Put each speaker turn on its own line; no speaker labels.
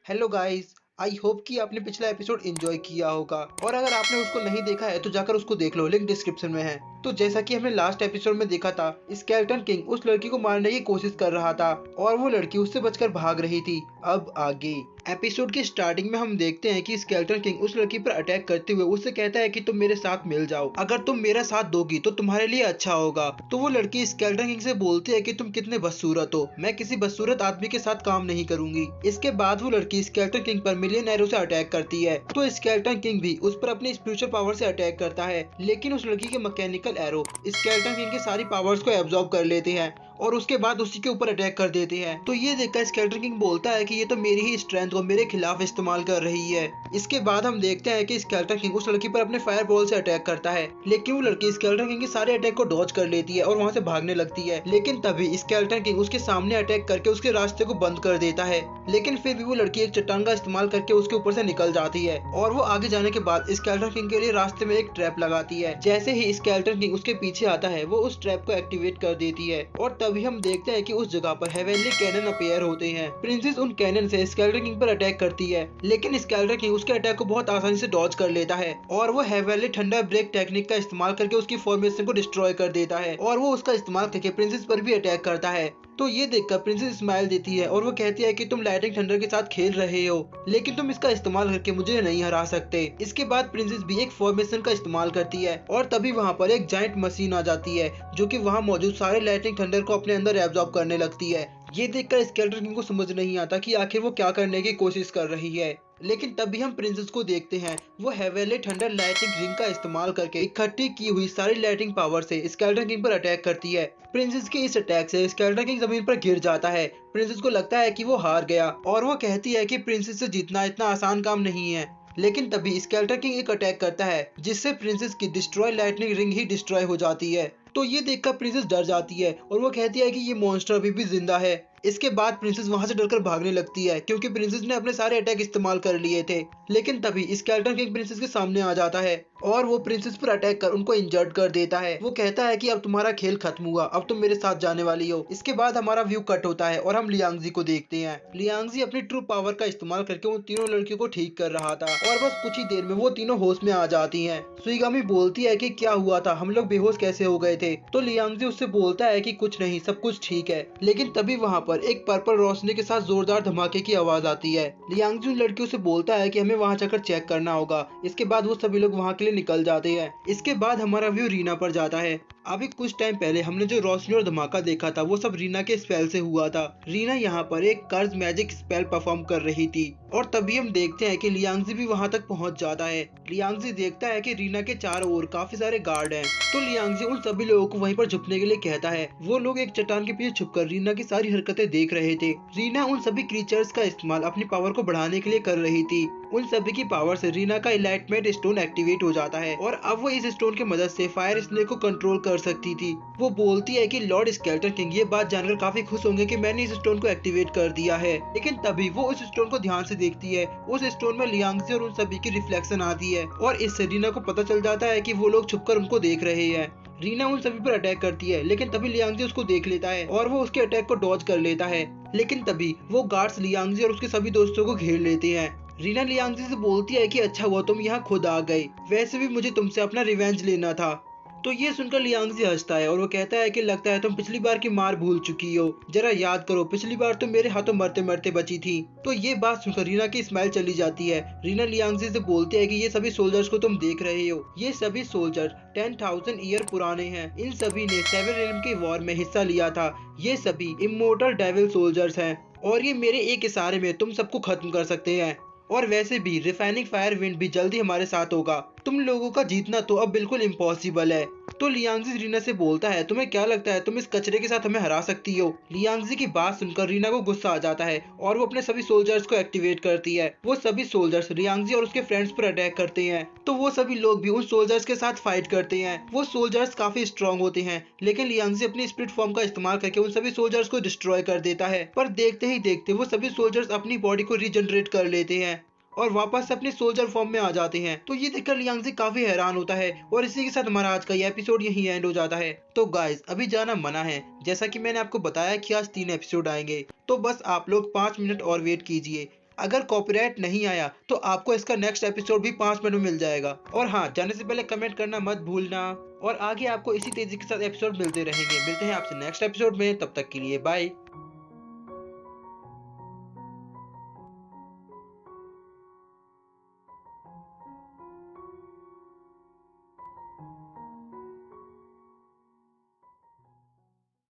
Hello guys. I hope कि आपने पिछला एपिसोड एंजॉय किया होगा और अगर आपने उसको नहीं देखा है तो जाकर उसको देख लो, लिंक डिस्क्रिप्शन में है। तो जैसा कि हमने लास्ट एपिसोड में देखा था, स्केलेटन किंग उस लड़की को मारने की कोशिश कर रहा था और वो लड़की उससे बचकर भाग रही थी। अब आगे एपिसोड की स्टार्टिंग में हम देखते हैं कि स्केलेटन किंग उस लड़की पर अटैक करते हुए उससे कहता है कि तुम मेरे साथ मिल जाओ, अगर तुम मेरा साथ दोगी तो तुम्हारे लिए अच्छा होगा। तो वो लड़की स्केलेटन किंग से बोलती है कि तुम कितने बदसूरत हो, मैं किसी बदसूरत आदमी के साथ काम नहीं करूंगी। इसके बाद वो लड़की स्केलेटन किंग पर मिलियन एरो से अटैक करती है, तो स्केलेटन किंग भी उस पर अपनी स्पिरिचुअल पावर से अटैक करता है, लेकिन उस लड़की के मैकेनिकल एरो स्केलेटन किंग की सारी पावर्स को एब्जॉर्ब कर लेते हैं और उसके बाद उसी के ऊपर अटैक कर देते हैं। तो ये देखकर स्केलेटन किंग बोलता है कि ये तो मेरी ही स्ट्रेंथ को मेरे खिलाफ इस्तेमाल कर रही है। इसके बाद हम देखते हैं कि स्केलेटन किंग उस लड़की पर अपने फायर बॉल से अटैक करता है, लेकिन वो लड़की स्केलेटन किंग के सारे अटैक को डॉज कर लेती है और वहां से भागने लगती है। लेकिन तभी स्केलेटन किंग उसके सामने अटैक करके उसके रास्ते को बंद कर देता है, लेकिन फिर भी वो लड़की एक चट्टान का इस्तेमाल करके उसके ऊपर से निकल जाती है और वो आगे जाने के बाद स्केलेटन किंग के लिए रास्ते में एक ट्रैप लगाती है। जैसे ही स्केलेटन किंग उसके पीछे आता है, वो उस ट्रैप को एक्टिवेट कर देती है और तभी हम देखते हैं कि उस जगह पर हेवनली कैनन अपीयर होते हैं। प्रिंसेस उन कैनन से स्केलेटन किंग पर अटैक करती है, लेकिन स्केलेटन किंग उसके अटैक को बहुत आसानी से डॉज कर लेता है और वो हेवनली थंडर ब्रेक टेक्निक का इस्तेमाल करके उसकी फॉर्मेशन को डिस्ट्रॉय कर देता है और वो उसका इस्तेमाल करके प्रिंसेस पर भी अटैक करता है। तो ये देखकर प्रिंसेस स्माइल देती है और वो कहती है कि तुम लाइटिंग थंडर के साथ खेल रहे हो, लेकिन तुम इसका इस्तेमाल करके मुझे नहीं हरा सकते। इसके बाद प्रिंसेस भी एक फॉर्मेशन का इस्तेमाल करती है और तभी वहाँ पर एक जाइंट मशीन आ जाती है जो कि वहाँ मौजूद सारे लाइटिंग थंडर को अपने अंदर एब्जॉर्ब करने लगती है। ये देखकर स्केलेटन किंग को समझ नहीं आता कि आखिर वो क्या करने की कोशिश कर रही है, लेकिन तभी हम प्रिंसेस को देखते हैं। वो हेवनली थंडर लाइटिंग रिंग का इस्तेमाल करके इकट्ठी की हुई सारी लाइटिंग पावर से स्केलेटन किंग पर अटैक करती है। प्रिंसेस के इस अटैक से स्केलेटन किंग जमीन पर गिर जाता है। प्रिंसेस को लगता है कि वो हार गया और वो कहती है कि प्रिंसेस से जीतना इतना आसान काम नहीं है, लेकिन तभी स्केलेटन किंग एक अटैक करता है जिससे प्रिंसेस की डिस्ट्रॉय लाइटनिंग रिंग ही डिस्ट्रॉय हो जाती है। तो ये देखकर प्रिंसेस डर जाती है और वो कहती है कि ये मॉन्स्टर अभी भी जिंदा है। इसके बाद प्रिंसेस वहां से डरकर भागने लगती है क्योंकि प्रिंसेस ने अपने सारे अटैक इस्तेमाल कर लिए थे। लेकिन तभी स्केलेटन किंग प्रिंसेस के सामने आ जाता है और वो प्रिंसेस पर अटैक कर उनको इंजर्ड कर देता है। वो कहता है कि अब तुम्हारा खेल खत्म हुआ, अब तुम मेरे साथ जाने वाली हो। इसके बाद हमारा व्यू कट होता है और हम लियांगजी को देखते हैं। लियांगजी अपनी ट्रू पावर का इस्तेमाल करके उन तीनों लड़कियों को ठीक कर रहा था और बस कुछ ही देर में वो तीनों होश में आ जाती हैं। सुइगामी बोलती है कि क्या हुआ था, हम लोग बेहोश कैसे हो गए थे। तो लियांगजी उससे बोलता है कि कुछ नहीं, सब कुछ ठीक है। लेकिन तभी वहाँ पर एक पर्पल रोशनी के साथ जोरदार धमाके की आवाज आती है। लियांगजी उन लड़कियों से बोलता है कि हमें वहाँ जाकर चेक करना होगा। इसके बाद वो सभी लोग वहाँ के लिए निकल जाते हैं। इसके बाद हमारा व्यू रीना पर जाता है। अभी कुछ टाइम पहले हमने जो रोशनी और धमाका देखा था वो सब रीना के स्पेल से हुआ था। रीना यहाँ पर एक कर्ज मैजिक स्पेल परफॉर्म कर रही थी और तभी हम देखते हैं कि लियांगजी भी वहाँ तक पहुँच जाता है। लियांगजी देखता है कि रीना के चारों ओर काफी सारे गार्ड हैं, तो लियांगजी उन सभी लोगों को वहीं पर छुपने के लिए कहता है। वो लोग एक चट्टान के पीछे छुपकर रीना की सारी हरकतें देख रहे थे। रीना उन सभी क्रीचर्स का इस्तेमाल अपनी पावर को बढ़ाने के लिए कर रही थी। उन सभी की पावर से रीना का इलाइटमेंट स्टोन एक्टिवेट हो जाता है और अब वो इस स्टोन की मदद से फायर स्नेक को कंट्रोल कर सकती थी। वो बोलती है कि लॉर्ड स्केलेटन किंग ये बात जानकर काफी खुश होंगे कि मैंने इस स्टोन को एक्टिवेट कर दिया है। लेकिन तभी वो उस स्टोन को ध्यान से देखती है। उस स्टोन में लियांगजी और उन सभी की रिफ्लेक्शन आती है और इससे रीना को पता चल जाता है कि वो लोग छुपकर उनको देख रहे हैं। रीना उन सभी पर अटैक करती है, लेकिन तभी लियांगजी उसको देख लेता है और वो उसके अटैक को डॉज कर लेता है। लेकिन तभी वो गार्ड्स लियांगजी और उसके सभी दोस्तों को घेर लेते हैं। रीना लियांगजी से बोलती है कि अच्छा हुआ तुम यहाँ खुद आ गए, वैसे भी मुझे तुमसे अपना रिवेंज लेना था। तो ये सुनकर लियांगजी हंसता है और वो कहता है कि लगता है तुम पिछली बार की मार भूल चुकी हो, जरा याद करो पिछली बार तुम मेरे हाथों मरते मरते बची थी। तो ये बात सुनकर रीना की स्माइल चली जाती है। रीना लियांगजी से बोलती है कि ये सभी सोल्जर्स को तुम देख रहे हो, ये सभी सोल्जर 10,000 ईयर पुराने हैं। इन सभी ने सेवन रेलम के वॉर में हिस्सा लिया था। ये सभी इमोर्टल डेविल सोल्जर्स हैं और ये मेरे एक इशारे में तुम सबको खत्म कर सकते हैं। और वैसे भी रिफाइनिंग फायर विंड भी जल्दी हमारे साथ होगा। तुम लोगों का जीतना तो अब बिल्कुल इम्पॉसिबल है। तो लियांगजी रीना से बोलता है तुम्हें क्या लगता है तुम इस कचरे के साथ हमें हरा सकती हो। लियांगजी की बात सुनकर रीना को गुस्सा आ जाता है और वो अपने सभी सोल्जर्स को एक्टिवेट करती है। वो सभी सोल्जर्स लियांगजी और उसके फ्रेंड्स पर अटैक करते हैं, तो वो सभी लोग भी उन सोल्जर्स के साथ फाइट करते हैं। वो सोल्जर्स काफी स्ट्रॉन्ग होते हैं, लेकिन लियांगजी अपनी स्पिरिट फॉर्म का इस्तेमाल करके उन सभी सोल्जर्स को डिस्ट्रॉय कर देता है। पर देखते ही देखते वो सभी सोल्जर्स अपनी बॉडी को रीजनरेट कर लेते हैं और वापस अपने सोल्जर फॉर्म में आ जाते हैं। तो ये देखकर लियांगजी काफी हैरान होता है और इसी के साथ हमारा आज का ये एपिसोड यहीं एंड हो जाता है। तो गाइस अभी जाना मना है, जैसा कि मैंने आपको बताया कि आज 3 एपिसोड आएंगे, तो बस आप लोग 5 मिनट और वेट कीजिए। अगर कॉपीराइट नहीं आया तो आपको इसका नेक्स्ट एपिसोड भी 5 मिनट में मिल जाएगा। और हाँ, जाने से पहले कमेंट करना मत भूलना। और आगे आपको इसी तेजी के साथ एपिसोड मिलते रहेंगे। मिलते हैं आपसे नेक्स्ट एपिसोड में, तब तक के लिए बाय।